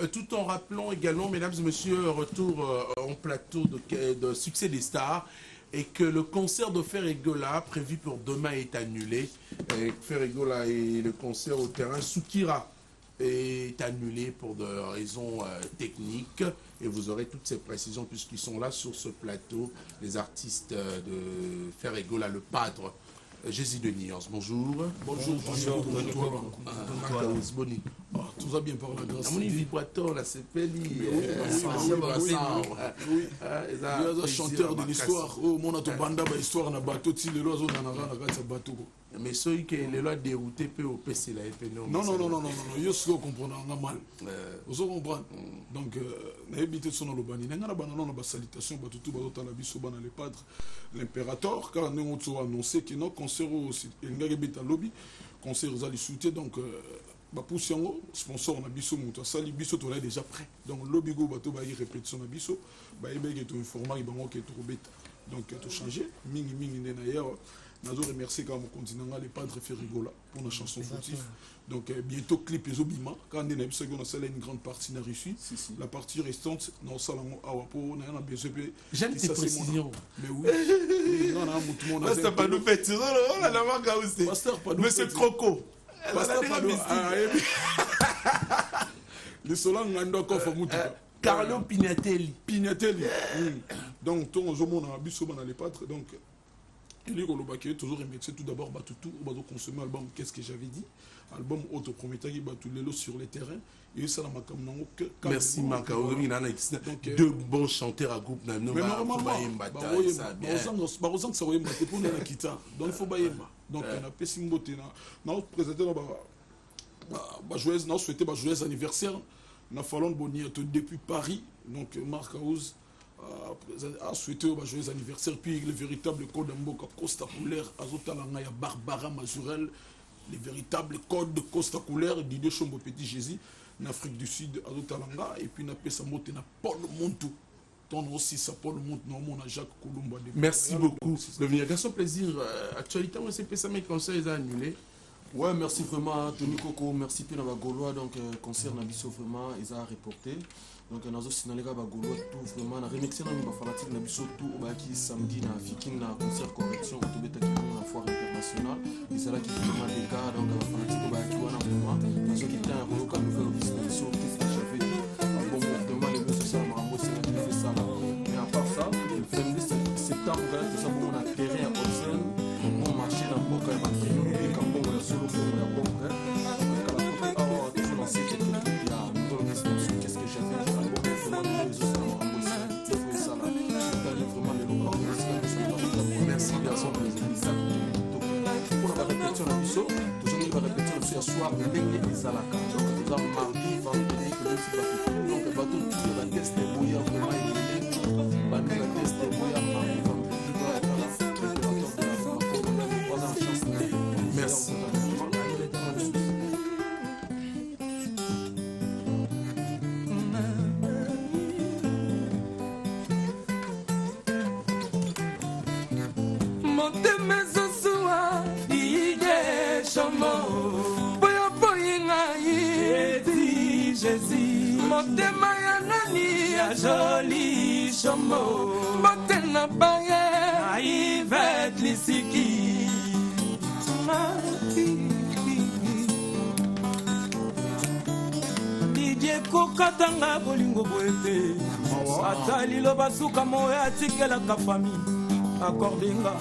Tout en rappelant également, mesdames et messieurs, retour en plateau de Succès des Stars, et que le concert de Ferregola, prévu pour demain, est annulé. Ferregola et le concert au terrain Soukira est annulé pour des raisons techniques. Et vous aurez toutes ces précisions puisqu'ils sont là sur ce plateau, les artistes de Ferregola, le padre. Jésus de Nyons, bonjour. Bonjour, bonjour. Boni. Tout va bien par la grâce. Amoni vibrato, la sepeli. Oui. Les chanteurs de l'histoire. Oh, mon ato banda ba histoire na bateau ti le lozo na na na bateau. Mais ceux qui les lois déroutés peut au PC la FP non. Non. Yo ce comprendre mal. Vous comprendre. Donc na habité son lo bani. Na bana na ba salutation ba tout ba ta la biso bana les padres. L'impérateur car nous ont annoncé que nos concerts aussi ngaki beta lobby concert aux soutien donc ba poussiango sponsor na biso muto sali biso to là déjà prêt. Donc lobby go bato ba y répétition na biso ba ebeke to informer bango que to beta. Donc to changer mingi na hier. Nous remercier quand mon continent les padres Ferregola pour nos chansons fautifs. Donc bientôt clip les obima quand on a une grande partie n'a réussi. La partie restante non salon awapo on a besoin. J'aime tes précisions. Mais oui. Non tout le monde. Pasteur pas nous fait tirer là la marque aussi. Pasteur pas nous. Monsieur Croco. Pasteur pas nous. Le solan ngando ko fa mutu. Carlo Pignatelli. Donc ton zomo na biso bana les padres donc il est toujours remercié tout d'abord tout consommer album qu'est-ce que j'avais dit album autoprometteur qui tout les lots sur les terrains et ça la merci Maka deux bons chanteurs à groupe na mais normalement ça va yemba pour na kita donc il faut ba yemba donc on a pesi mbote na présenter ba joyeux na souhaiter ba joyeux anniversaire na Fallon Bonnier depuis Paris donc Marc House a souhaité un joyeux anniversaire puis le véritable code Mboka Costa Couleur Azotalanga ya Barbara Mazurel les véritables codes de Costa Couleur Didier Chombo Petit Jésus en Afrique du Sud Azotalanga et puis na pesa moté na Paul Montou ton aussi ça Paul Montou non mon Jacques Kolumba. Merci beaucoup de venir garçon plaisir actualité moi c'est pesa mes conseils annulés. Ouais, merci vraiment Tony Coco, merci peu dans la Gaulois donc concert na biso vraiment ils a reporté. Donc on a aussi dans les gars Gaulois tout vraiment na remixer dans les fanatique na biso tout ba qui samedi na Viking na concert correction au beta qui na foire internationale et c'est là qui vraiment des gars donc fanatique ba qui wana moment parce que était un reloca nouvelle disposition qu'est-ce que j'avais dit bon vraiment les deux ça m'a bossé na fait ça là mais à part ça le 22 septembre tout ça on a terrain au sein on marché dans Boca et Matrio et Campo la solo pour la bombe qu'est-ce que j'ai fait merci garçon pour la répétition la biso toujours la répétition ce soir ndenge ezalaka donc nous avons mardi vendredi que nous sommes donc bateau tout la test bouillant vraiment il ba la test bouillant mardi vendredi merci. Motema ya nani ya joli chomo Motena baye na Yvette Lisiki Didier kokatanga bolingo boete Atali lo basuka moya atikela ka famille Accordenga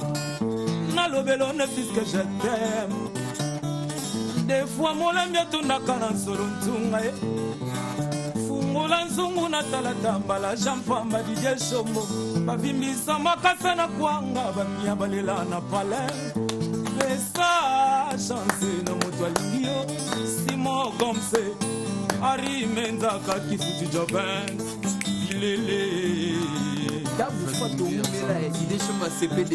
Nalobelo ne puisque je t'aime Des fois molamia tunaka na solo ntunga Nzungu na talata mbala jampamba Didier Chombo bavimbisa makasa na kwanga bamia balela na palais Besa chance na moto alingio Simon Gomse Ari Menzaka Kifuti Jobin Ilele Tabu Fatou Mela Didier Chombo CPD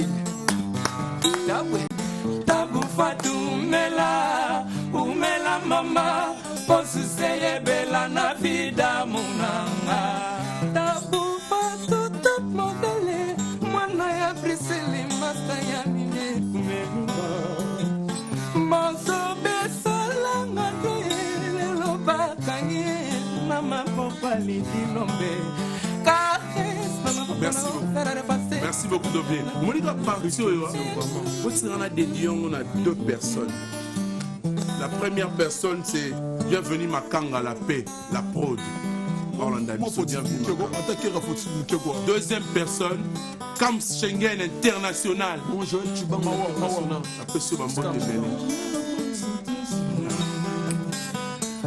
Tabu Fatou Mela Umela mama Posuseye bela na vida munanga Tabu Fatou top modele Mwana ya Priscilla Masta ya mine kumenga Manso besalanga Lelo bakanye Mama Merci beaucoup Doblé. Monica Partio, on a dédié on a deux personnes. La première personne c'est bienvenue Makanga la paix, la prod. Deuxième personne, Camps Schengen International. Bonjour, tu vas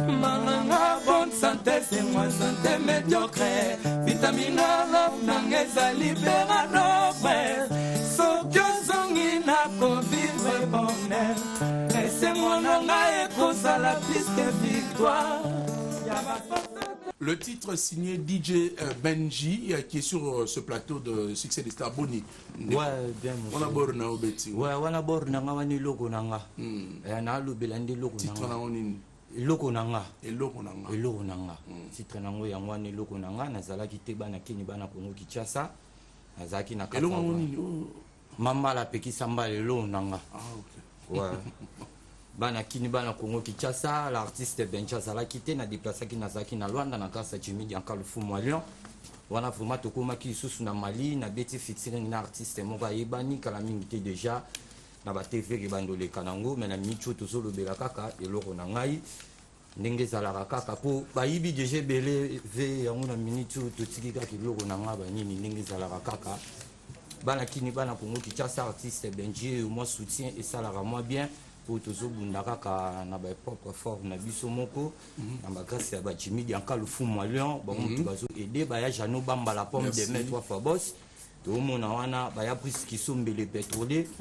Malanga bonne santé, c'est moi santé médiocre. Vitamine A, nangeza libéra nos frères. Sokyo zongi na convivre bonheur. Et c'est mon nom à écouter la piste de victoire. Le titre signé DJ Benji qui est sur ce plateau de Succès des Stars Boni. Ouais, bien. On a borna au beti. Ouais, on a borna nga wani logo nanga. Na lu belandi logo nanga. Titre na onini. Eloko nanga. Eloko nanga. Eloko nanga. Titre nango yango wana eloko nanga nazalaki te bana kini bana Kongo Kinshasa. Nazalaki na Eloko onini. Mama la pekisa mbala eloko nanga. Ah OK. Ouais. Bana kini bana Kongo Kinshasa, l'artiste Benji azalaki te na déplacaki nazalaki na Luanda na kasa Jimmy Diankalo Fumu Lion. Wana vraiment tokomaki susu na Mali na beti featuring na artiste moko ayebani kala mingi te déjà. Na ba TV ke bandole kanango mais na micho tozolo bela kaka eloko na ngai ndenge zalaka kaka po bayibi déjà belé ve yango na minute totiki kaka eloko na nga ba nini ndenge zalaka kaka bana kini bana Kongo Kinshasa artiste Benji au moins soutien et ça la moi bien pour tozo bunda kaka na ba propre forme na biso moko na ba grâce ya ba Jimmy Diankalo Fumu Lion ba mutu bazo aider ba ya Jano Bamba la pomme de main 3 fois boss.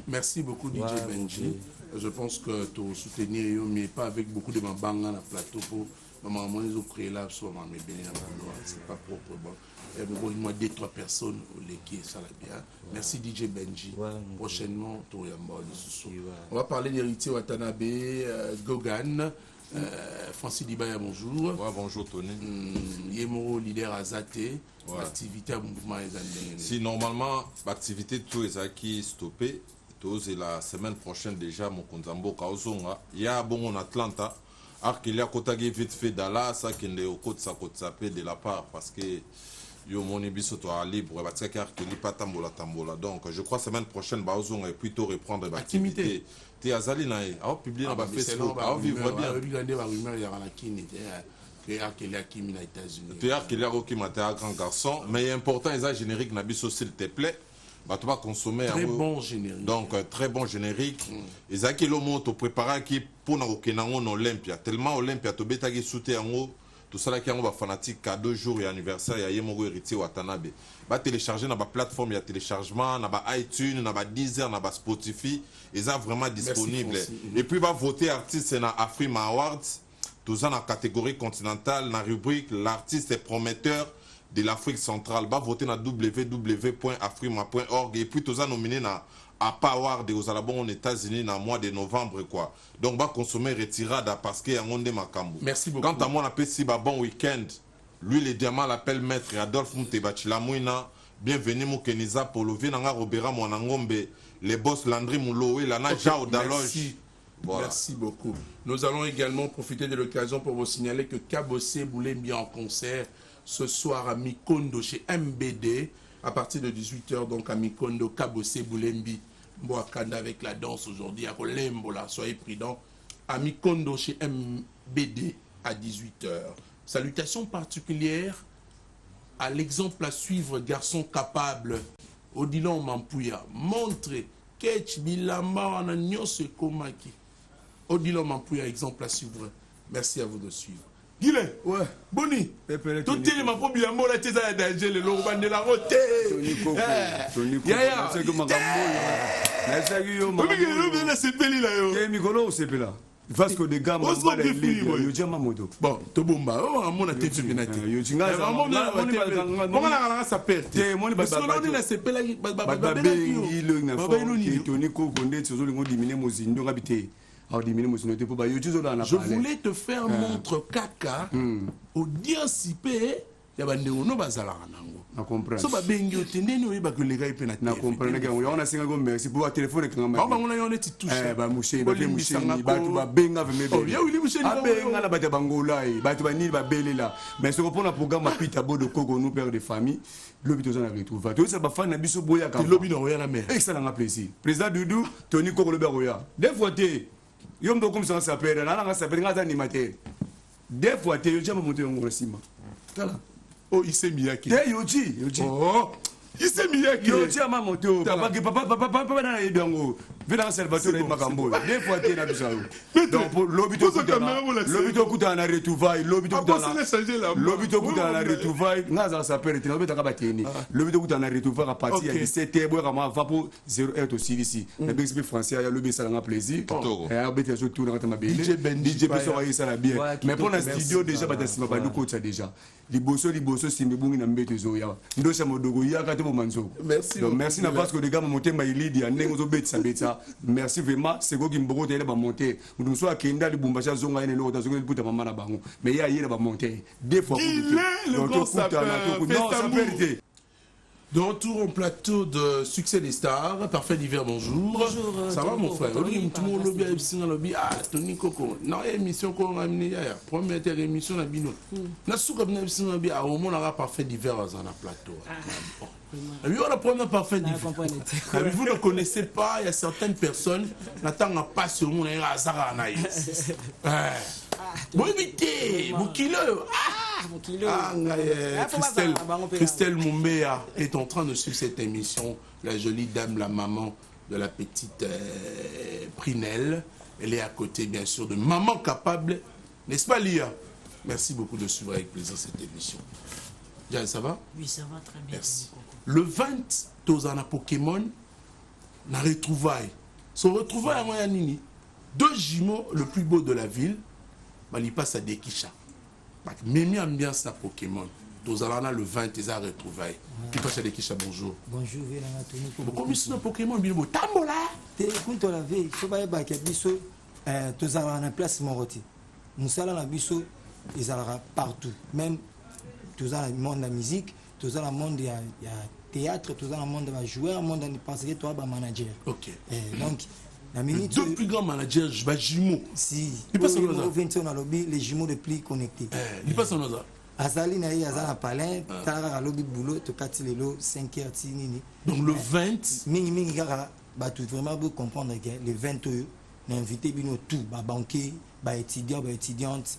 Merci beaucoup DJ Benji. Je pense que tu soutenir mais pas avec beaucoup de mabanga na plateau pour maman les autres là soit mais bien c'est pas propre bon. Il y a 2-3 personnes qui ça la bien. Merci DJ Benji. Prochainement on va parler d'héritier Watanabe, Gogan. Francis Dibaya, bonjour. Ouais, bonjour Tony. Yemoro, leader Azate, activité à mouvement. Si normalement, l'activité tout est qui stoppé, c'est la semaine prochaine déjà, mon Konzambo Kaozonga. Il y a bon en Atlanta, alors qu'il y a Kotagi vite fait Dallas, ça qui est au côté de la part, parce que yo mon ébiso toi libre, parce que qu'il n'y a pas tambola. Donc je crois semaine prochaine, Baozonga est plutôt reprendre l'activité. T'es Azali na a publié dans Facebook, a vivre bien. Théâtre qu'il y a qui m'a un grand garçon, mais important ils a générique nabiso s'il te plaît. Bah tu vas consommer très bon générique. Donc très bon générique. Ils a qui le mot préparé qui pour na okenango Olympia tellement Olympia to beta qui souté en haut. Tout ça là qui va fanatique cadeau jour et anniversaire ya Yemoro héritier Watanabe. Ba télécharger na ba plateforme ya téléchargement na ba iTunes na ba Deezer na ba Spotify ils sont vraiment disponibles. Et puis va voter artiste na Afrima Awards tout ça na catégorie continentale na rubrique l'artiste est prometteur de l'Afrique centrale. Va voter na www.afrima.org et puis tout ça nominé na APA Award aux Alabons aux États-Unis dans le mois de novembre quoi. Donc va consommer retirada parce qu'il y a un monde makambo. Merci beaucoup. Quant à moi on appelle si bon week-end. Lui les diamants l'appelle maître Adolphe Mutebachila Mouina. Bienvenue Mokeniza pour le Vinanga Robera Mwanangombe. Les boss Landry Mouloé Lana Jao Daloge. Voilà. Merci beaucoup. Nous allons également profiter de l'occasion pour vous signaler que Kabossé Boulembi en concert ce soir à Mikondo chez MBD. À partir de 18h, donc à Mikondo, Kabossé, Boulembi, Mboakanda avec la danse aujourd'hui à Kolembola. Soyez prudents. À Mikondo chez MBD à 18h. Salutations particulières à l'exemple à suivre, garçon capable. Odilon Mampouya. Montrez. Ketch Bilamba Wananyos Komaki. Odilon Mampouya, exemple à suivre. Merci à vous de suivre. Guilin, ouais, Boni, tout est ma propre bilan, la tête à danger, le long de la route. Yaya, c'est comme un gamin. Vasco de Gama, bon, Tobomba, oh, mon attention, comment la s'appelle? Parce qu'on a dit la CPLA, je voulais te faire montre caca au diancipé ya bandeko no bazalaka nango na comprendre so babengi ote ndeni oyeba koleka pe na na comprendre que on a singa go merci pour téléphone que ngamba ba ngona yone ti touche ba musheni ba fe musheni ba tu ba benga ve me ya wili musheni benga la bata bangola ba tu ba ni ba belela mais ce qu'on prend programme pita bodo koko nous père de famille lobby to na retrouver to ça ba fan na biso boya ka lobby no ya na mer et ça na plaisir président Doudou Tony Koko le beroya des fois té yom do comme ça s'appelle na nga s'appelle nga animateur des fois té yo jamais monter ngoro sima voilà oh ise miyaki té yoji oh ise miyaki yoji ama moto papa na yedango vela Salvatore Makambo des fois té na bisao donc lobby to kuta na retrouvaille lobby to kuta na retrouvaille nga za s'appelle té na beta ka bateni lobby to kuta na retrouvaille à partir de 17h boy kama va pour 0h aussi ici na bexp français ya lobby ça na plaisir et a beta so tourner ta mabele DJ pe so ça la bien mais pour la studio déjà bata sima ba luko ça déjà liboso simbe bungi na mbeto zo ya ndo sa modogo ya ka te bo manzo merci na parce que les gars monter ma ilidi ya nengo zo beta beta merci vraiment c'est go kimboko tele ba monter nous so akenda libumbacha zonga ene lo tazo liputa mama na bango mais ya yele ba monter des fois donc ça peut de retour au plateau de Succès des Stars. Parfait d'hiver, bonjour. Bonjour. Ça va mon frère? Tout le monde lobby à lobby. Ah, Tony Koko. Non, émission qu'on a amené hier. Première émission à Bino. Na souka bina émission lobby. Ah, au moins on aura parfait d'hiver dans un plateau. Oui, on a première parfait d'hiver. Vous ne connaissez pas, il y a certaines personnes n'attendent pas sur mon hasard à naïs. Bon évitez, mon kilo. Christelle Moumbea est en train de suivre cette émission. La jolie dame, la maman de la petite Prinelle. Elle est à côté, bien sûr, de Maman Capable. N'est-ce pas, Lia? Merci beaucoup de suivre avec plaisir cette émission. Diane, ça va? Oui, ça va très bien. Merci. Le 20, Tozana Pokémon, na retrouvaille. Son retrouvaille à Moyanini. 2 jumeaux, le plus beau de la ville. Il passe à Dekisha. Même ambiance na Pokémon. Tozalana le 20, ils ont retrouvaille. Qui passe à Dekisha, bonjour. Bonjour, Vélana Tony. Comment est-ce que Pokémon, il est tambola? Écoute, la veille, il faut pas y avoir biso. Tozalana place Moroti. Moussala na biso, ils allaient partout. Même Tozalana le monde de la musique, Tozalana le monde de la théâtre, Tozalana le monde de la joueur, le monde de parce que toi, tu manager. Ok. Donc, les 2 plus grands managers, je vais jumeaux. Si. Il passe en les jumeaux les plus connectés. Il passe en Oza. Azali na Azala Palin, Tara lobby boulot, Tokati lelo, 5h tinini. Donc le 20. Mingi gara, bah tout vraiment vous comprendre que le 20 on a invité bino tout, bah banquier, bah étudiant, bah étudiante,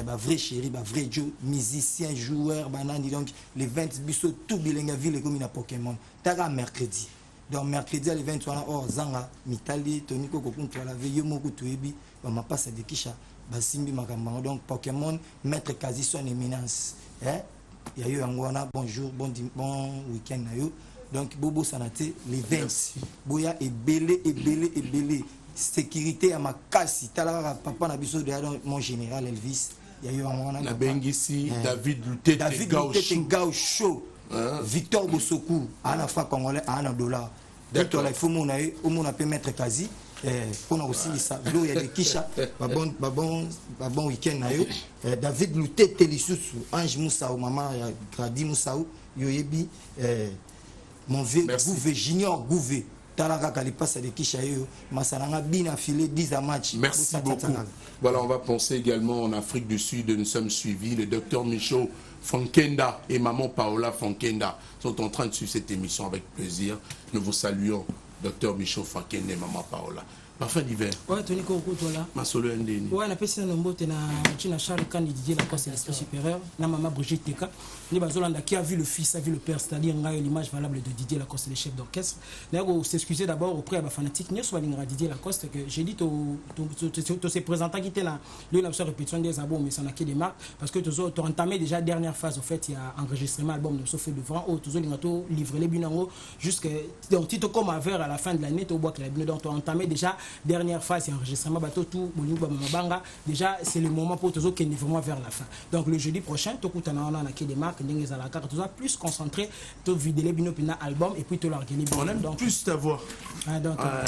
bah vrai chéri, bah vrai Joe, musicien, joueur, banani donc les 20 biso tout bilingue ville comme une Pokémon. Tara mercredi. Donc mercredi le 23 or zanga mitali Tony Koko contre la veille moko tuebi ba ma passe de kisha ba simbi makamba donc Pokémon mettre quasi son éminence ya yo ngwana bonjour bon week-end na yo donc bobo sanate les 20 boya ebele sécurité à ma casse tala papa na biso de mon général Elvis ya yo ngwana na bengisi David Lutete Gaucho Victor Bosoku à la fois congolais à un dollar. D'accord. Il faut mon peut mettre quasi pour aussi ça. L'eau il y a des kisha, bon week-end David Lutete Lissusu, Ange Moussa ou maman Gradi Moussa ou Yoyebi mon vieux Gouvé Junior Gouvé. Talaka passe des kisha yo, Masalanga bina filé 10 à match. Merci beaucoup. Voilà, on va penser également en Afrique du Sud. Nous sommes suivis. Le docteur Michaud Fonkenda et maman Paola Fonkenda sont en train de suivre cette émission avec plaisir. Nous vous saluons, docteur Michaud Fonkenda et maman Paola. Parfait d'hiver. Ouais, Tony Koko, là. Ma solo ndeni. Ouais, on a passé un mot na Charles Kandi Didier Lacoste de l'Esprit supérieur. Na maman Brigitte Teka. Ni Bazolanda qui a vu le fils, a vu le père, c'est-à-dire l'image valable de Didier Lacoste, le chef d'orchestre. D'ailleurs, s'excuser d'abord auprès de la fanatique. Nous sommes Didier Lacoste que j'ai dit tous ces présentants qui étaient là. Lui, la répétition des albums, mais ça n'a que des marques. Parce que tu as entamé déjà la dernière phase. En fait, il y a enregistrement album de Sophie Devant. Tu as livré les binango jusqu'à. Donc, tu te comme à vers à la fin de l'année, tu vois que la binango, tu as entamé déjà dernière phase et enregistrement bateau tout Mabanga. Déjà c'est le moment pour tous qui est vraiment vers la fin. Donc le jeudi prochain tout coup on a des marques des à la carte tout ça plus concentré tout vider les binopina album et puis tout l'organiser. On aime donc plus ta voix.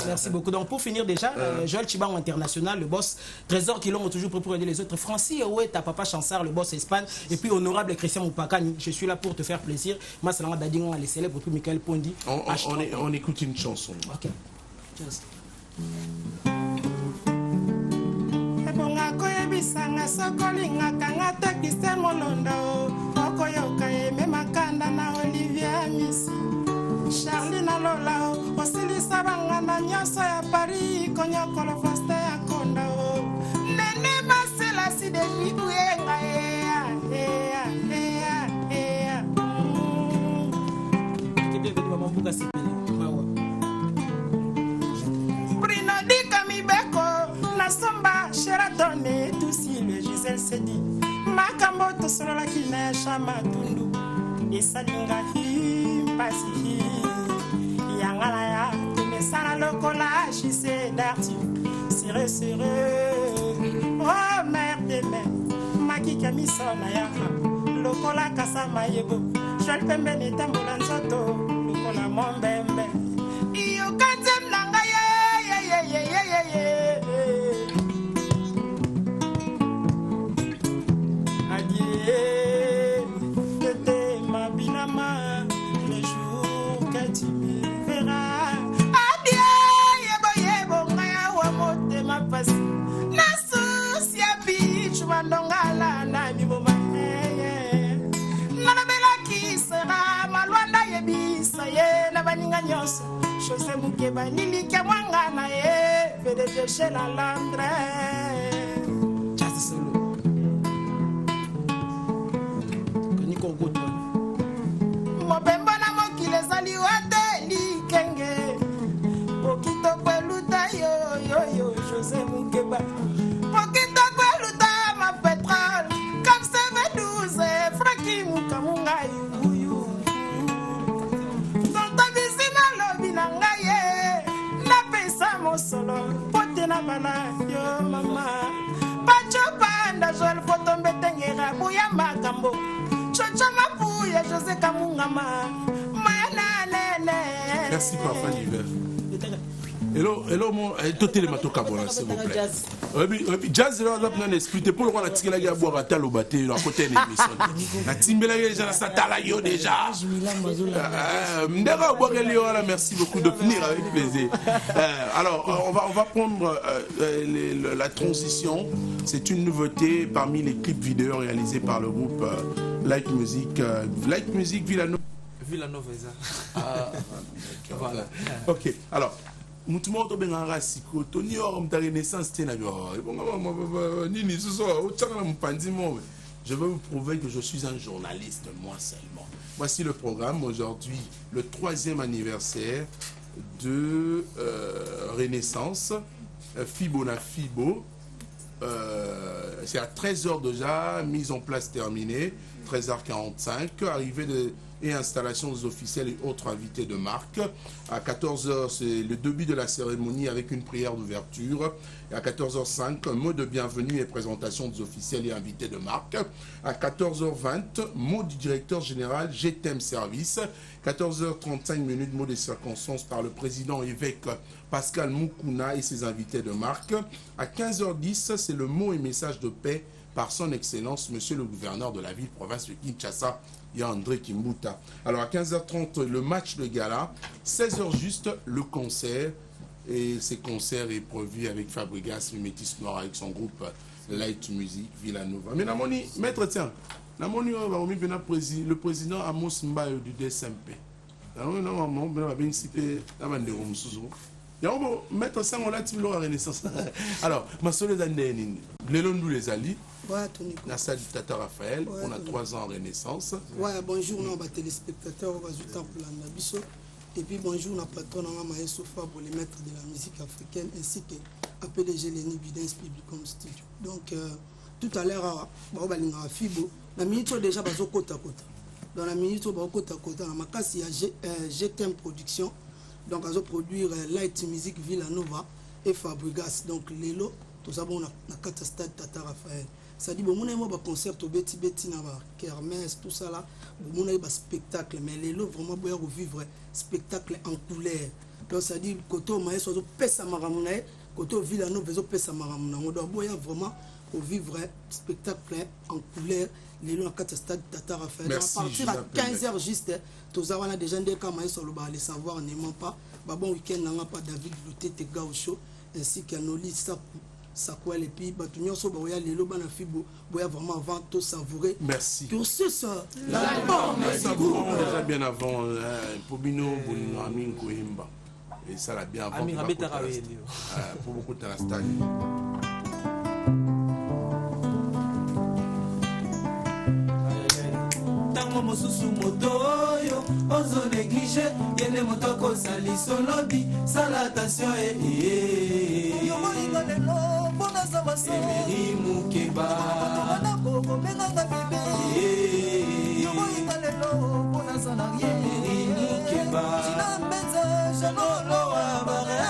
Merci beaucoup. Donc pour finir déjà Joël Chibango international, le boss Trésor qui l'ont toujours pour aider les autres. Francis ouais ta papa Chansard, le boss Espagne et puis honorable Christian Moupakani. Je suis là pour te faire plaisir. Moi c'est Dadingo les célèbres puis Michael Pondi. On écoute une chanson. OK. Just. Ebonga koyebisanga sokolingaka nga te Christian Molondo okoyoka eme makanda na Olivier Misi Charline Lola osilisa bangana nyonso ya Paris konyokolo faste ya konda nene masela si depuis buyenga Bruno Dika Mibeko Nasomba Sheraton et aussi le Gisèle Sedi Makambo Tosolola Kinesha Matundu Isalinga Pasi Yangalaya Tumesana Lokola Jisé Darty Sire Oh merde de mer Maki Kamisona Yaha Lokola Kasama Yebo Joël Pembe Netambola Nzoto Lokola Mombembe Iyo Kantem Nanga Adieu, t'étais ma binama, les jours que tu me verras. Adieu, yebo, ngaya wamote ma pasi. Nasus ya bitch, mandongala na mi moma. Nana bela ki sera, malwanda yebisa ye na baninga nyoso. Chose mukeba nili kia mwangana ye, PDG chez la Landre. Just solo. Mobemba na mokile ezali wateli kenge pokito kweluta yo José Mukeba pokito kweluta ma pétrole comme CV12 Franky Mukamunga yuyu Tonta bisina lobi na ngaye na pesa mosolo pote na bana yo mama Pacho Panda Joël Fotombe Tengera Buya Makambo Chocha Mapouya José Kamungama Mana Nene. Merci Papa l'hiver. Hello mon totel matoka bona s'il vous plaît. Jazz là on expliqué pour le roi la tikela ya boire à talo baté à côté de l'émission. La timbela déjà ça tala yo déjà. Ndera boire là merci beaucoup de venir avec plaisir. Alors on va prendre la transition. C'est une nouveauté parmi les clips vidéo réalisés par le groupe Light Music Villanova. Voilà. OK. Alors mutumoto benganga siko toni or mta renaissance tena nini soso otanga mpanzi mo. Je veux vous prouver que je suis un journaliste moi seulement. Voici le programme aujourd'hui, le 3e anniversaire de Renaissance Fibona Fibo. C'est à 13h déjà, mise en place terminée, 13h45, arrivée et installation des officiels et autres invités de marque. À 14h, c'est le début de la cérémonie avec une prière d'ouverture. Et à 14h05, un mot de bienvenue et présentation des officiels et invités de marque. À 14h20, mot du directeur général GTM Service. 14h35 minutes, mot de circonstances par le président évêque Pascal Moukouna et ses invités de marque. À 15h10, c'est le mot et message de paix par son excellence, monsieur le gouverneur de la ville-province de Kinshasa, André Kimbuta. Alors à 15h30, le match de gala. 16h juste, le concert. Et ce concert est prévu avec Fabregas, le métis noir, avec son groupe Light Music Villanova. Mais Namoni, maître, tiens, Namoni, le président Amos Mbaye du DSMP. Maître Sang, on l'a dit, Renaissance. Alors, ma soeur d'Andénine, Lelondou les Ali. La salle du Tata Raphaël, on a 3 ans en Renaissance. Ouais, bonjour, nos téléspectateurs, et puis bonjour, nos patrons, Maë Sofa, pour les maîtres de la musique africaine, ainsi que PDG Lenny Bidens Publicom Studio. Donc, tout à l'heure, on va aller à Fibo. La minute déjà, on va côte à côte. Dans la minute, on va côte à côte. Dans ma casse, il y a GTM Production. Donc, on va produire Light Music Villanova. et Fabregas. Donc lelo tout ça bon na kata stade Tata Raphaël. Ça dit bon mon moi ba concert au beti na ba kermesse tout ça là bon mon ba spectacle mais lelo vraiment boya revivre spectacle en couleur. Donc ça dit côté maestro zo pesa maramuna côté Villano bezo pesa maramuna on doit boya vraiment revivre spectacle en couleur lelo na kata stade Tata Raphaël. À partir à 15h juste tout ça on a déjà des cas maestro le ba les savoir ne ment pas ba bon week-end n'a pas David Lutete Gaucho ainsi qu'Anoli Sakwel et puis Batunyo so boya lelo bana fibo boya vraiment avant tout savourer. Merci. Tout ça l'album déjà bien avant Pobino Bonino Amin Koimba et ça l'a bien avant pour beaucoup de Rastan. Mosusu motoyo ozo négligé yene motoko sali solobi sala attention yo moinga lelo bona sama so eri mukeba bona bobo menanga bébé yo moinga lelo bona sana eri mukeba tina mbenza janolo abare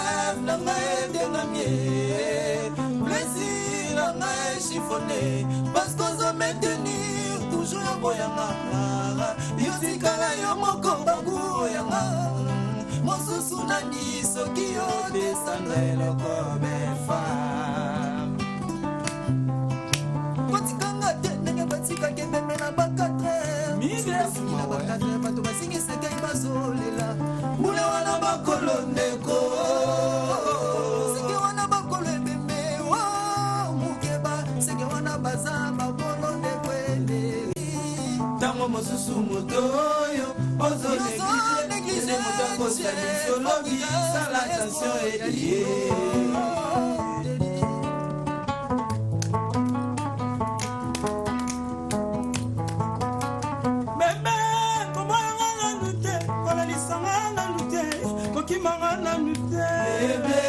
nanga edenga mie plaisir nanga chiffonné parce qu'on se maintenir toujours boyanga yotikala yo moko babu yanga mosusu nani soki yo descendre eloko befam kotikanga te ndenge batikaki meme na ba4 na ba4 bato basingisaki bazolela mbula wana bakolo ndeko seke wana bakolo ebembe wa mukeba seke wana baza babolo ndeko tango mosusu motoyo ozo néglige moto akosali solobi sala attention elie bebe komanga nanu te kolalisanga nanu te kokimanga nanu te bebe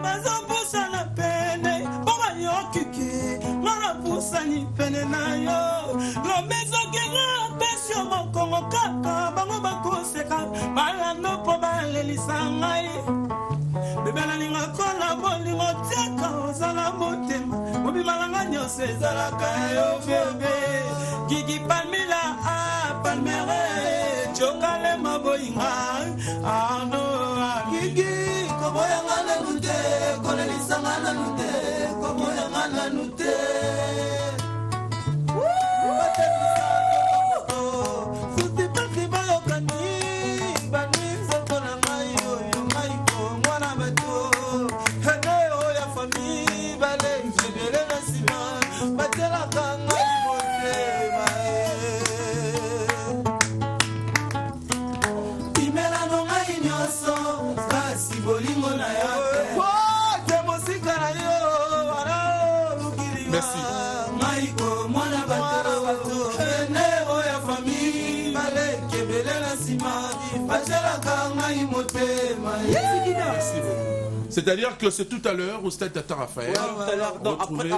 bazopusana pene mpo bayokiki ngana pusani pene na yo lomezokela pesio mokongo kaka bango bakoseka balando mpo balelisa ngai bebe nalinga kola bolingo tiaka ozala motema mobimalanga nyonso ezalaka yo bebe gigi palmila a palmere jokale maboyinga arno gigi koboyanga nanu te kolelisanga nanu te koboyanga nanu te C'est-à-dire que c'est tout à l'heure au stade Tata Raphaël. Tout à l'heure, donc après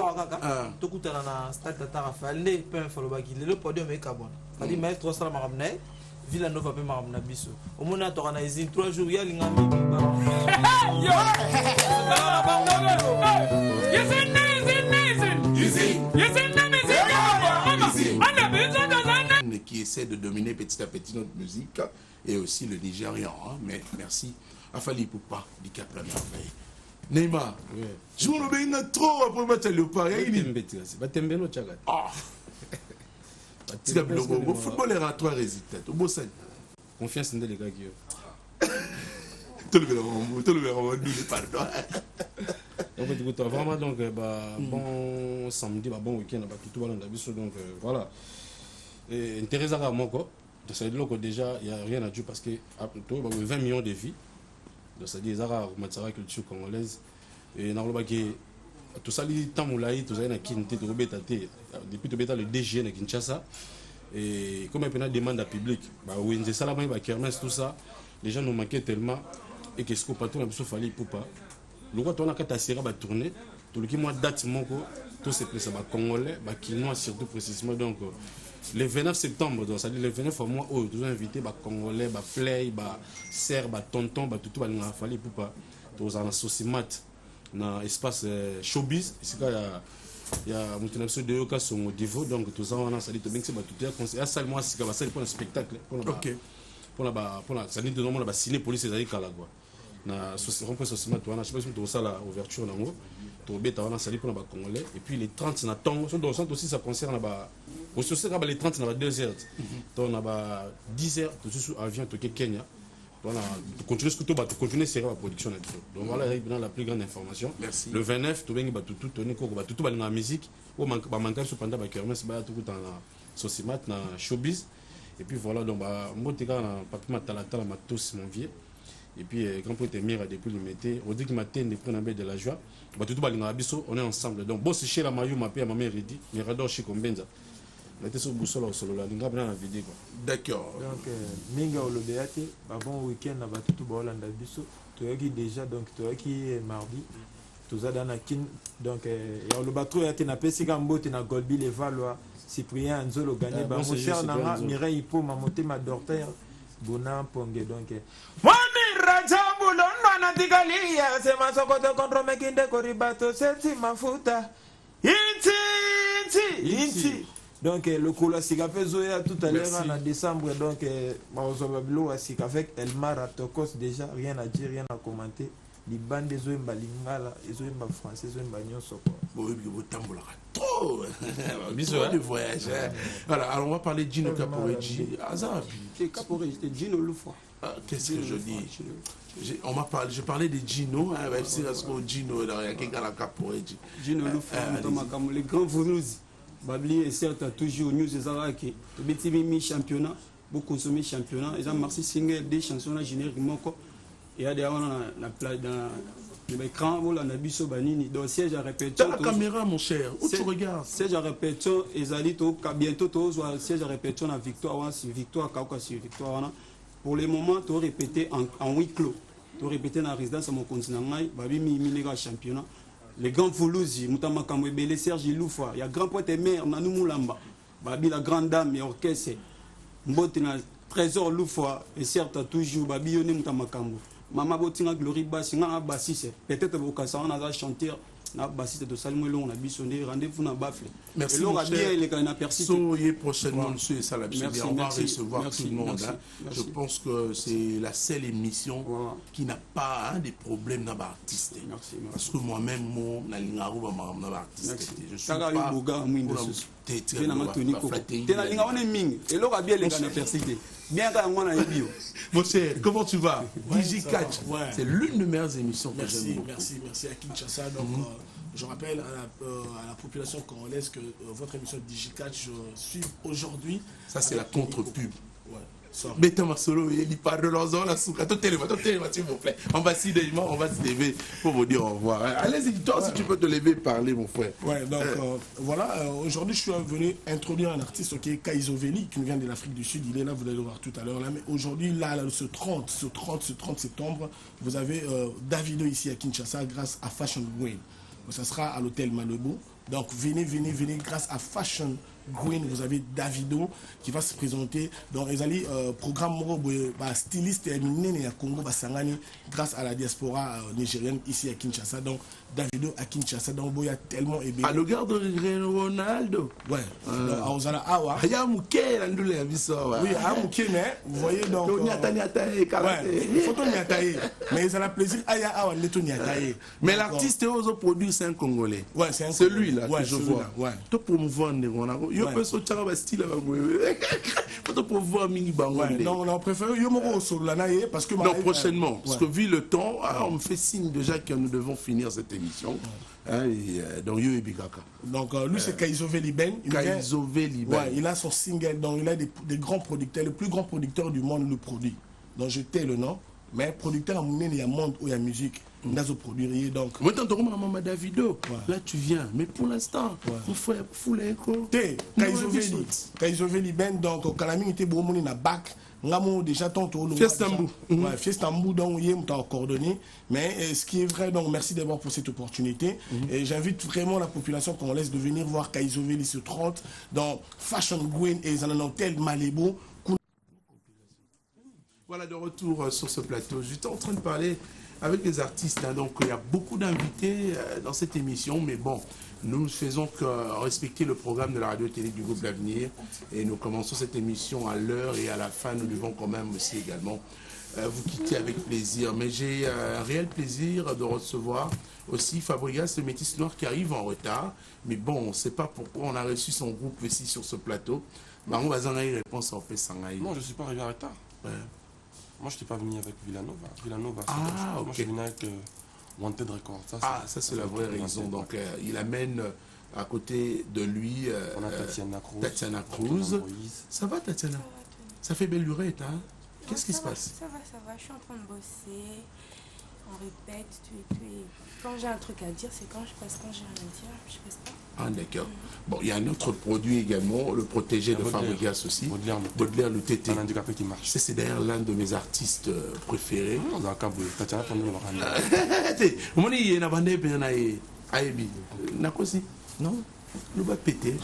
tout à l'heure stade Tata Raphaël, les pains folobaki, le podium est carbone. C'est-à-dire maître 300 maramne, Villanova pe maramna biso. Au mona torana izin 3 jours ya lingami. Yo. Qui essaie de dominer petit à petit notre musique et aussi le Nigérian. Hein? Mais merci. Afali Poupa, du Cap la merveille. Neymar, je me remets trop après battre le pari. Ah, le football est à 3 résultats. Au beau scène. Confiance dans les gars qui tout le verre, pardon. Vraiment, donc, bon samedi, bon week-end, tout le monde a donc voilà. Intéressant à moi, c'est déjà, il n'y a rien à dire parce que 20 millions de vies. C'est-à-dire la culture congolaise et tout ça les temps moulaï tout ça na kinté to beta té depuis to beta le DG na Kinshasa et comme il y a demande à public bah oui c'est ça la main bah kermesse tout ça les gens nous manquaient tellement et qu'est-ce qu'on patron a besoin fallait pour pas le roi on a qu'à sera ba tourner tout le qui moi date moko tout c'est plus ça ba congolais ba kinois surtout précisément donc le 29 septembre, c'est-à-dire le 29 mois, où nous avons invité les Congolais, les Play, les Serres, les Tontons, tout le monde a fallu pour pas. dans un Sosimat dans espace showbiz c'est quand il y a mon téléphone de Yoka son niveau donc tout ça on a sali to bien que c'est tout conseil à salle moi c'est comme ça pour un spectacle pour la ça dit de normalement la ciné police c'est à la quoi na Sosimat on a je sais pas si tout ça la ouverture nango to beta on a sali pour la congolais et puis les 30 na temps sur dans aussi ça concerne ba aussi les 30 na 2 heures donc on a 10 heures tout sur avion to Kenya. Voilà, continuer ce que tu vas continuer c'est la production là donc voilà dans la plus grande information. Merci. Le 29 tu vas tout tourner quoi tout va dans la musique ou manquer cependant ba kermesse ba tout dans la Sosimat na showbiz et puis voilà donc ba moteka na papi matalata la matos mon vieux et puis grand poète mire depuis le mété on dit que matin de prendre de la joie ba tout va dans biso on est ensemble donc bon c'est chez la maillot ma père ma mère dit mais rador chez Kombenza. D'accord. Donc, Minga Olobeate, bon week-end à Batutu Bolanda Biso, tu as déjà, donc tu as mardi, tu as dans Kin, donc il y a le bateau qui a été Gambo, tu as Golbi, les Valois, Cyprien, Anzolo, Gagné, Bamocher, Nara, Mireille Hippo, Mamoté, Madorter, Bonan, Pongue, donc. Wani Rajabulon, Manatigalia, c'est ma socote contre Mekinde Koribato, c'est ma fouta. Inti. Donc le Kola Sigafé Zoya tout à l'heure en décembre, donc Maozobablo avec Elmar Atokos déjà, rien à dire, rien à commenter. Les bandes des Zoemba Lingala, les Zoemba français, Zoemba Nyonso. Bon, vous tambola trop. Bisous de voyage. Voilà, alors on va parler de Gino Caporeggi. C'est Caporeggi, c'est Gino Loufwa. Qu'est-ce que je dis? Je parlais de Gino, c'est parce que Gino, il y a quelqu'un à Caporeggi. Gino Loufwa, les grands vounous. Babli est certes toujours news des Araki. Tu mis championnat, beaucoup consommer championnat. Ils ont marqué single des chansons génériquement. Il y a des gens dans l'écran où on a biso banini. Donc siège à répétition. T'as la caméra mon cher. Où tu regardes? Siège à répétition. Ils ont dit bientôt tu vas siège à répétition en victoire, sur victoire, Kauka sur victoire. Pour le moment, tu répété en huis clos. Tu répété dans la résidence à mon continent. Babi mi championnat. Les grands Foulouzi, Moutama Kamwebele, Serge Loufa, il y a grand poète et mère, Nanou Moulamba, Babi la grande dame et orchestre, Mbotina, Trésor Loufa, et certes toujours, Babi Yone Moutama Kambo. Maman Botina Glory Bassi, n'a bassiste, peut-être au Kassan, on a chanté, n'a bassiste de Salmouelon, on a bissonné, rendez-vous dans Bafle. Merci. Soyez prochainement, monsieur Salabi. On va recevoir tout le monde. Je pense que c'est la seule émission qui n'a pas des problèmes dans l'artiste. Parce que moi-même, mon Nalingarou, artiste. Je suis pas mon cher, comment tu vas? DigiCatch, c'est l'une des meilleures émissions que j'aime beaucoup. Merci à Kinshasa. Donc, je rappelle à la population congolaise que votre émission DigiCatch suit aujourd'hui. Ça, c'est la contre-pub. Beta Masolo, il parle de l'ensemble, la souka. Toi, s'il vous plaît. On va se lever pour vous dire au revoir. Allez-y, toi, si tu peux te lever et parler, mon frère. Ouais, donc voilà, aujourd'hui, je suis venu introduire un artiste qui est Kaizo Veli, qui nous vient de l'Afrique du Sud. Il est là, vous allez le voir tout à l'heure. Mais aujourd'hui, là, ce 30 septembre, vous avez Davido ici à Kinshasa grâce à Fashion Green. Ça sera à l'hôtel Malibu. Donc venez grâce à Fashion Green, vous avez Davido qui va se présenter dans les programme styliste et à Congo Basangani grâce à la diaspora nigérienne ici à Kinshasa. Donc Davido à Kinshasa, donc il y a tellement aimé. À le garde de Ronaldo. Ouais. Oui, mais vous voyez donc. Mais ça a plaisir. Mais l'artiste est aux produits, c'est un Congolais. Ouais, c'est celui-là que je vois. Ouais. Tu peux me voir je peux sortir un style pour pouvoir mini bango. Non, on préfère Yomoro sur l'anaïe parce que. Non, prochainement. Parce que vu le temps, on me fait signe déjà que nous devons finir cette émission. Donc, Yo Ebigaka. Donc, lui, c'est Kaizo Veli Ben. Il a son single, donc il a des grands producteurs. Le plus grand producteur du monde le produit. Donc, je tais le nom. Mais producteur, il y a monde où il y a musique. Nous produire donc. Maintenant, maman Davido. Là, tu viens. Mais pour l'instant, il faut fouler. Kaizo Veli Ben, donc, Kalami était bon, il a bac. Ngamo déjà tantôt Fiestambu. Ouais, Fiestambu donc il est coordonné. Mais ce qui est vrai, donc merci d'abord pour cette opportunité. Et j'invite vraiment la population congolaise de venir voir Kaizo Veli sur 30 dans Fashion Green et dans un hôtel Malibu. Voilà, de retour sur ce plateau. J'étais en train de parler avec les artistes. Hein, donc il y a beaucoup d'invités dans cette émission, mais bon, nous ne faisons que respecter le programme de la radio-télé du groupe L'Avenir et nous commençons cette émission à l'heure et à la fin, nous devons quand même aussi également vous quitter avec plaisir. Mais j'ai un réel plaisir de recevoir aussi Fabregas, le métis noir qui arrive en retard. Mais bon, on ne sait pas pourquoi on a reçu son groupe ici sur ce plateau. Bah, on va en avoir une réponse en fait. Non, je ne suis pas arrivé en retard. Ouais. Moi, je n'étais pas venu avec Villanova. Villanova, ah, moi, je suis venu avec Wanted Records. Ça, c'est la vraie raison. Donc, il amène à côté de lui on a Tatiana Cruz. Ça va, Tatiana? Ça fait belle lurette, hein? Qu'est-ce qui se passe? Ça va, je suis en train de bosser, on répète, tout. Quand j'ai un truc à dire, c'est quand je passe, quand j'ai rien à dire, je passe pas. Ah d'accord. Bon, il y a un autre produit également, le protégé de Fabregas aussi. Baudelaire, le TT. Un handicapé qui marche. C'est d'ailleurs l'un de mes artistes préférés. Tatiana non, le va péter.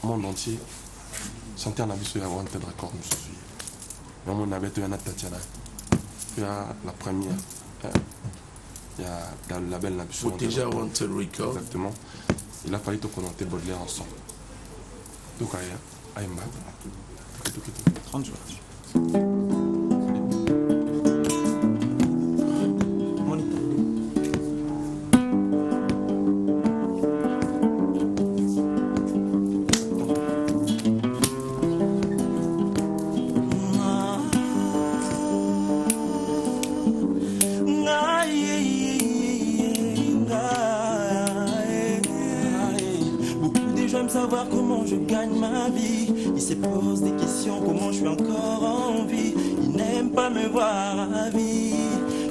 Monde entier. Chanter en abisso, il y a Wanted Records, je suis. Mais on avait eu un Tatiana. Il y a la première. Il y a le label Nabisso. Déjà Wanted Records. Exactement. Il a fallu te connecter Baudelaire ensemble. Donc, il y a 30 jours. Savoir comment je gagne ma vie. Ils se posent des questions, comment je suis encore en vie. Ils n'aiment pas me voir à vie.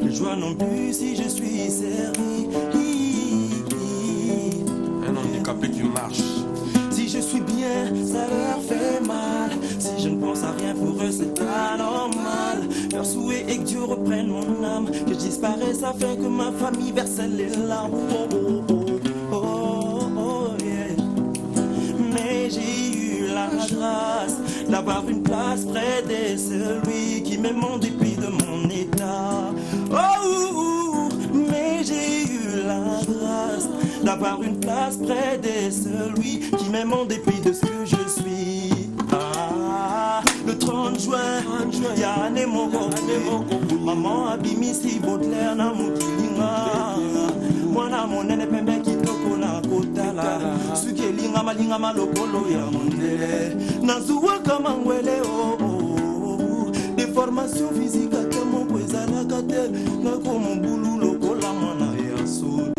Le joie non plus si je suis servi. Un handicapé qui marche. Si je suis bien, ça leur fait mal. Si je ne pense à rien pour eux, c'est anormal. Leur souhait est que Dieu reprenne mon âme, que je disparaisse afin que ma famille verse les larmes. J'ai eu la grâce d'avoir une place près de celui qui m'aime en dépit de mon état. Oh, mais j'ai eu la grâce d'avoir une place près de celui qui m'aime en dépit de ce que je suis. Ah, le 30 juin, y'a Nemoko, maman abimisi Baudelaire na mukilinga. Mwana monene pembe kitoko na kotala. Suki elinga malinga malokolo ya mondele. Nazuwa kama ngwele oh. Déformation physique ata moko ezalaka te. Ngako mobulu lokola mwana ya soda.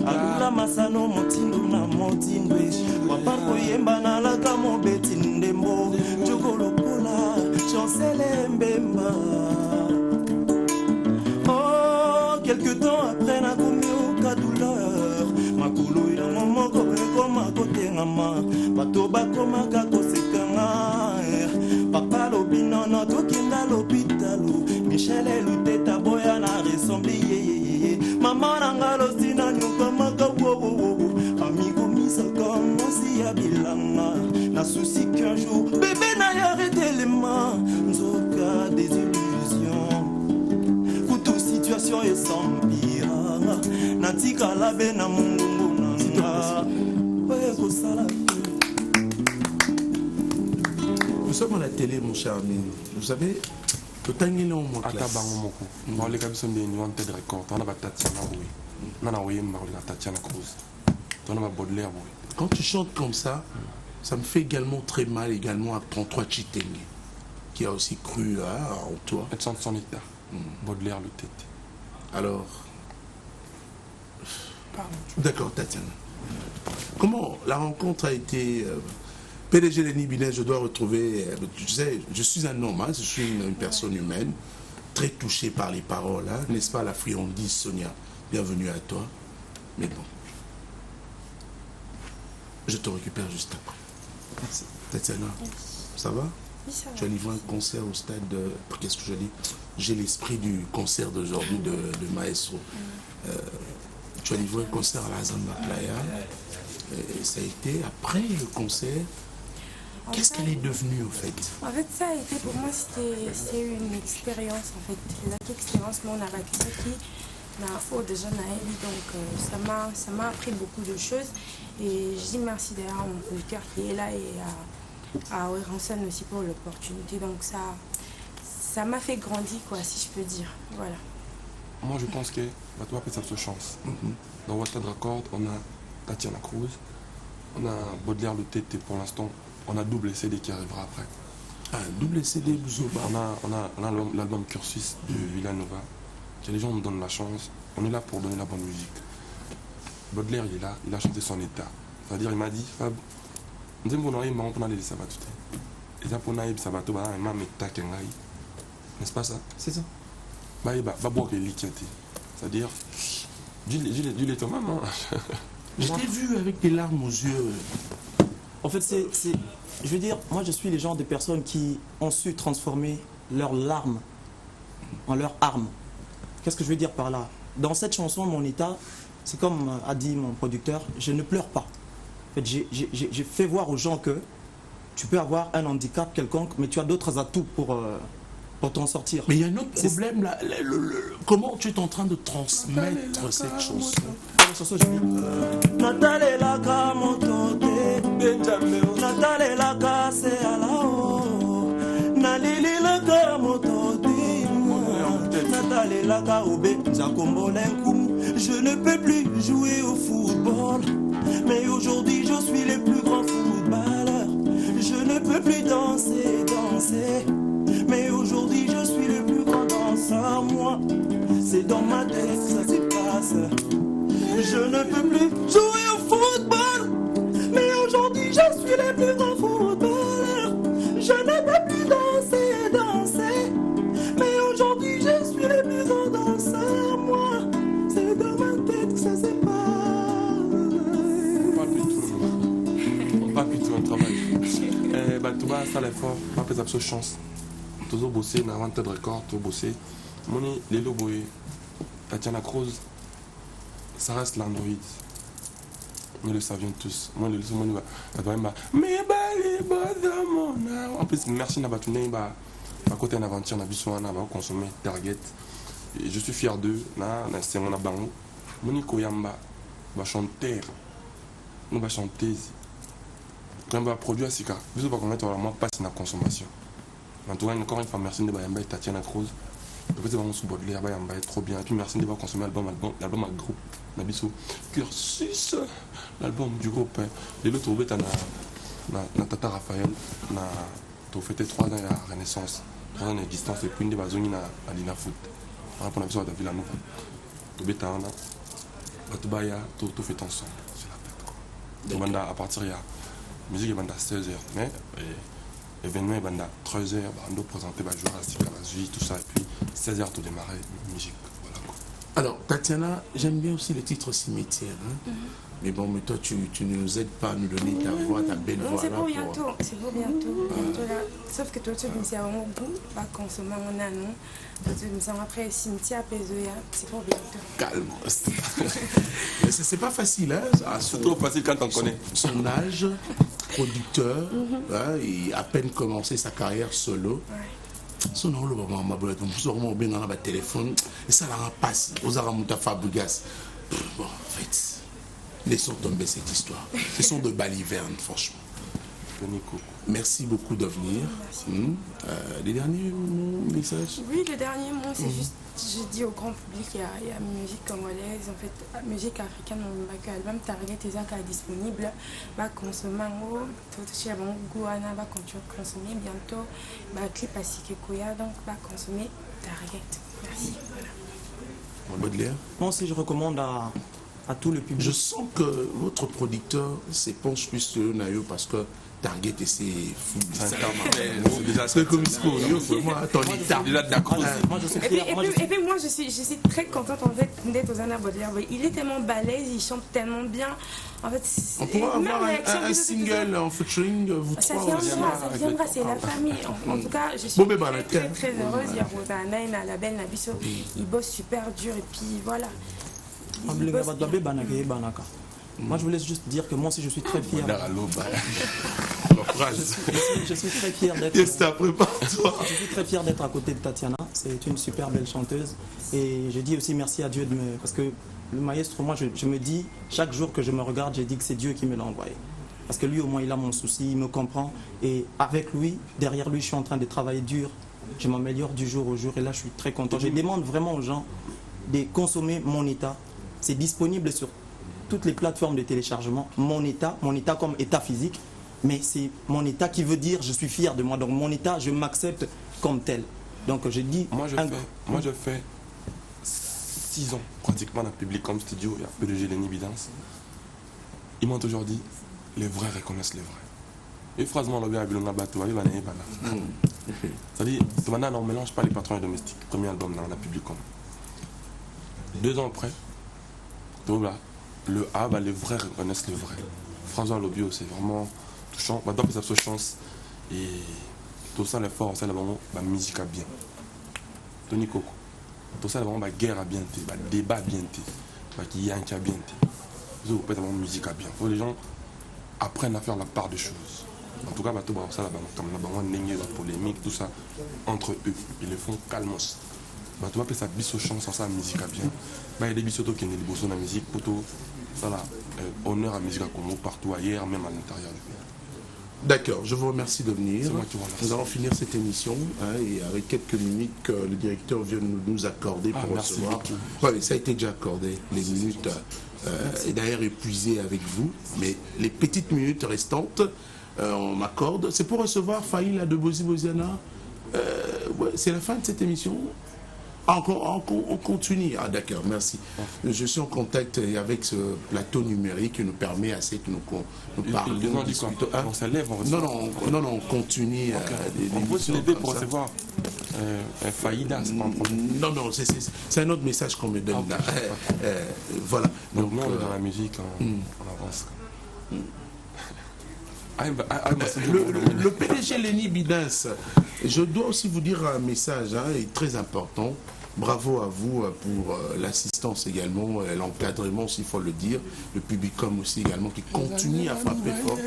Alula masano motindo na motindwe. Waparko yemba na laka mobeti ndembo. Joko lokola chancele mbemba. Oh, quelque temps après n'a commis aucun douleur. Ma koulou ya maman comme à côté ngama. Bato bakoma kako sekanga. Papa lobino no tokinda l'hôpitalo. Michel eluté ta boya na ressemblé. Maman nangalo sina nyuka makawo. Amigo misa comme si ya bilanga. Na souci qu'un jour bébé n'a arrêté les mains. Nzoka des illusions. Couteau situation est sans pire. Natika la bena mungu nanga. Nous sommes à la télé, mon cher ami. Vous savez, le temps est long, mon classe. On les gars sont des Wanted Records. On a Tatiana Cruz. On a Tatiana Cruz. On a Baudelaire. Quand tu chantes comme ça, ça me fait également très mal également à 33 Chitenge, qui a aussi cru en toi. Elle chante son état. Baudelaire le tête. Alors, d'accord, Tatiana. Comment la rencontre a été PDG Lenny Binet, je dois retrouver, tu sais, je suis un homme, hein, je suis une personne humaine, très touchée par les paroles, hein, n'est-ce pas, la friandise, Sonia, bienvenue à toi. Mais bon, je te récupère juste après. Merci. Tatiana, ça va? Oui, ça va. Tu as livré un concert au stade de... Qu'est-ce que je dis? J'ai l'esprit du concert d'aujourd'hui de Maestro. Tu as livré un concert à la Zamba Playa. Et ça a été après le concert. Qu'est-ce qu'elle est devenue, en fait? En fait, ça a été pour moi, c'était une expérience, en fait. C'est expérience, mais on a vécu ça qui n'a déjà naïvi, donc ça m'a appris beaucoup de choses. Et je dis merci d'ailleurs à mon producteur qui est là et à Oranson aussi pour l'opportunité. Donc ça m'a fait grandir, quoi, si je peux dire. Voilà. Moi, je pense que toi, peut-être ça se chance. Dans Wattad Record, on a Tatiana Cruz, on a Baudelaire le TT pour l'instant, on a double CD qui arrivera après. Ah, double CD, Bouzoba. On a l'album Cursus de Villanova. Que les gens nous donnent la chance, on est là pour donner la bonne musique. Baudelaire, il est là, il a chanté son état. C'est-à-dire, il m'a dit, Fab, nous avons dit, on a les sabatos. Les Aponaïb sabato, il m'a mis takengai. N'est-ce pas ça? C'est ça. Bah, il va boire les liquides. C'est-à-dire, du lait, maman. Je t'ai vu avec des larmes aux yeux. En fait, je veux dire, moi je suis les genre de personnes qui ont su transformer leurs larmes en leurs armes. Qu'est-ce que je veux dire par là? Dans cette chanson, mon état, c'est comme a dit mon producteur, je ne pleure pas. En fait, j'ai fait voir aux gens que tu peux avoir un handicap quelconque, mais tu as d'autres atouts pour t'en sortir. Mais il y a un autre problème là. Comment tu es en train de transmettre cette chanson? Natale la kamotote Benjamin Natale la kase alao Nalili la kamotote Natale la kaobe Zakombolenkum. Je ne peux plus jouer au football, mais aujourd'hui je suis le plus grand footballeur. Je ne peux plus danser, mais aujourd'hui je suis le plus grand danseur. Moi, c'est dans ma tête que ça se passe. Je ne peux plus jouer au football, mais aujourd'hui je suis le plus grand footballeur. Je ne peux plus danser, mais aujourd'hui je suis le plus grand danseur. Moi, c'est dans ma tête que ça se passe. Pas plutôt un travail. Tu vas ça l'effort, pas faire absolument chance. Toujours bosser dans Wattad Record, toujours bosser. Moni, les loboés, Tatiana Cruz. Ça reste l'Android. Nous le savions tous. Moi, le son, en plus, merci Nabatouné, à côté d'un aventure, on a besoin de consommer Target. Et je suis fier d'eux. C'est mon abango. Monique Oyamba va chanter. Nous va chanter. Quand on va produire, c'est que vous allez connaître vraiment pas la consommation. En tout cas, encore une fois, merci de Bayamba et Tatiana Cruz. Peut-être vraiment sous Baudelaire, Bayamba est trop bien. Et puis merci de consommer l'album à groupe. Nabiso Cursus, l'album du groupe. Les autres trouvés na Tata Raphaël, tu as fêté 3 ans à Renaissance, 3 ans d'existence et puis une des na Alina Foot. Par rapport à la de Villanova. Tu as Tana, tu as fait ensemble. C'est la tête. À partir de la musique, il y a 16h. Mais l'événement est à 13h. On doit présenter les joueurs à la vie, tout ça. Et puis 16h, tu démarrer la musique. Alors, Tatiana, j'aime bien aussi le titre Cimetière. Hein? Mais bon, mais toi, tu ne nous aides pas à nous donner ta voix, ta belle voix. C'est pour bientôt, c'est pour bientôt. Là. Sauf que toi, tu me dis, on va consommer mon anneau. Tu me dis, après, Cimetière, c'est pour bientôt. Calme. C'est pas facile, hein? C'est trop facile quand on connaît. Son âge, producteur, hein, il a à peine commencé sa carrière solo. Ouais. Son nom le moment ma boulette on bien dans la téléphone et ça la passe aux aramuta Fabregas. Bon, en fait, laissons tomber cette histoire. Ce sont de balivernes, franchement. Merci beaucoup de venir. Les derniers mots, messages? Oui, le dernier mot, c'est juste, je dis au grand public, il y a musique congolaise, en fait, musique africaine, mon album Target est disponible, va consommer, tout chez mon Gouana va consommer bientôt, clip à Sikekoya, donc va consommer Target. Merci. Voilà. Baudelaire? Moi aussi, je recommande à tout le public. Je sens que votre producteur s'épanche plus sur le Nayo parce que Target et c'est fou. C'est déjà très comme moi, ton état. Et puis moi, je suis très contente en fait d'être aux Anna Baudelaire. Il est tellement balèze, il chante tellement bien. En fait, on pourra avoir un single en featuring, vous trois. Ça viendra, c'est la famille. En tout cas, je suis très heureuse. Il y a Rodana, la belle Nabiso. Il bosse super dur et puis voilà. Moi, je voulais juste dire que moi aussi, je suis très fier. Courage. Je suis très fier d'être. Je suis très fier d'être à côté de Tatiana. C'est une super belle chanteuse. Et je dis aussi merci à Dieu de me. Parce que le maestro, moi, je me dis, chaque jour que je me regarde, je dis que c'est Dieu qui me l'a envoyé. Parce que lui, au moins, il a mon souci, il me comprend. Et avec lui, derrière lui, je suis en train de travailler dur. Je m'améliore du jour au jour. Et là, je suis très content. Je demande vraiment aux gens de consommer mon état. C'est disponible sur toutes les plateformes de téléchargement. Mon état comme état physique. Mais c'est mon état qui veut dire je suis fier de moi. Donc mon état, je m'accepte comme tel. Donc je dis... Moi, je fais 6 ans pratiquement dans le public comme studio. Il y a peu de Gélénie Bidance. Ils m'ont toujours dit les vrais reconnaissent les vrais. Et phrasement, le gars a vu le bateau, il va n'aller pas là. C'est-à-dire, maintenant, on ne mélange pas les patrons et domestiques. Premier album dans la public. 2 ans après, donc là, le A, bah, les vrais reconnaissent les vrais. François Lobio, c'est vraiment touchant. Maintenant, ça se chance. Et tout ça, l'effort, c'est vraiment la musique à bien. Tony Coco. Tout ça, vraiment la guerre à bien, le débat à bien, qui y a un qui a bien. Vous pouvez avoir musique à bien. Il faut que les gens apprennent à faire la part des choses. En tout cas, tout ça, comme la polémique, tout ça, entre eux, ils le font calmement. Tu vas ça biso chance sans ça musique à bien. Il y a des bisottos qui sont des bossos dans la musique pour tout ça là, honneur à la musique à Congo partout ailleurs, même à l'intérieur du pays. D'accord, je vous remercie de venir. Moi qui vous remercie. Nous allons finir cette émission et avec quelques minutes que le directeur vient nous accorder pour recevoir. Ouais, ça a été déjà accordé, les minutes et d'ailleurs épuisé avec vous, mais les petites minutes restantes, on m'accorde. C'est pour recevoir Faïla de Bozi Boziana. C'est la fin de cette émission. On continue. Ah d'accord, merci. Je suis en contact avec ce plateau numérique qui nous permet assez que nous parlions. On s'élève, Non, on continue. On peut se lever pour recevoir Faïda, c'est pas un problème. Non, c'est un autre message qu'on me donne là. Voilà. Donc nous, on est dans la musique, on avance. Le PDG Lenny Bidance, je dois aussi vous dire un message très important. Bravo à vous pour l'assistance également, l'encadrement s'il faut le dire, le publicum aussi également qui continue à frapper fort.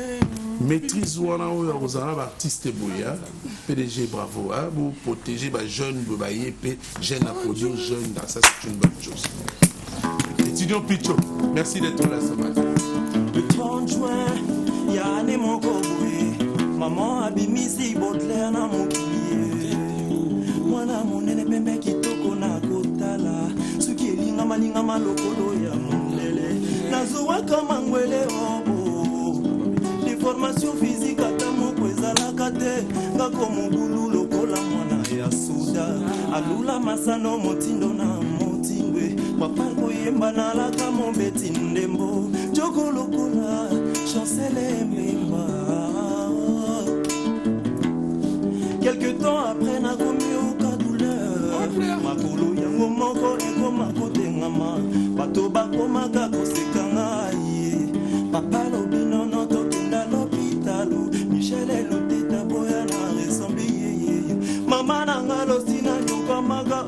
Maîtrise aux artistes Boya, PDG bravo, vous protégez les jeunes, jeunes à produire, jeunes, ça c'est une bonne chose. Étudiant Picho, merci d'être là ce matin. Le 30 juin, Yanné mon cowboy, maman abimisi Baudelaire na mon pied. Mwana monene pembe kitoko na kotala, suki elinga malinga lokolo ya mondele. Nazowa kama ngwele obo, les formations physiques ata moko ezalaka te, ngako mobulu lokola mwana ya suda. Alula masano motindo na motingwe, papango yemba na laka mombeti ndembo, joko lokola chancele mbemba. Quelque temps après n'a commis aucun douleur. Makolo yango moko eko makote ngama, bato bakoma kako sekanga ye. Papa lobino no tokenda l'hôpitalo, Michel eloteta boya na ressemble ye. Mama nanga losina nyoko maga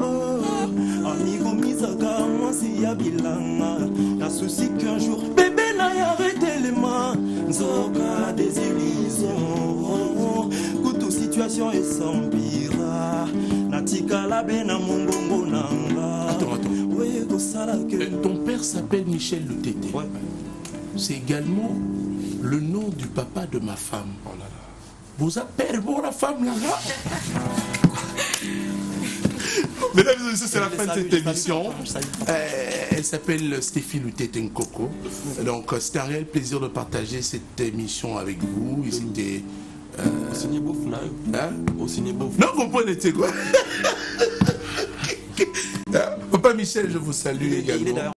amigo misaka mwasi ya bilanga. Na souci qu'un jour bébé n'a arrêté les mains, nzoka des illusions. Situation est s'empira. Natika la bena mongongo nanga. Attends. Ton père s'appelle Michel Lutete. Ouais. C'est également le nom du papa de ma femme. Oh là là. Vous appelez bon la femme là-bas? Mesdames et messieurs, c'est la fin de cette émission. Elle s'appelle Stéphie Lutete Nkoko. Donc c'était un réel plaisir de partager cette émission avec vous. Et c'était... Au ciné bouffe, au ciné bouffe. Non, comprenez, c'est quoi? Papa Michel, je vous salue également.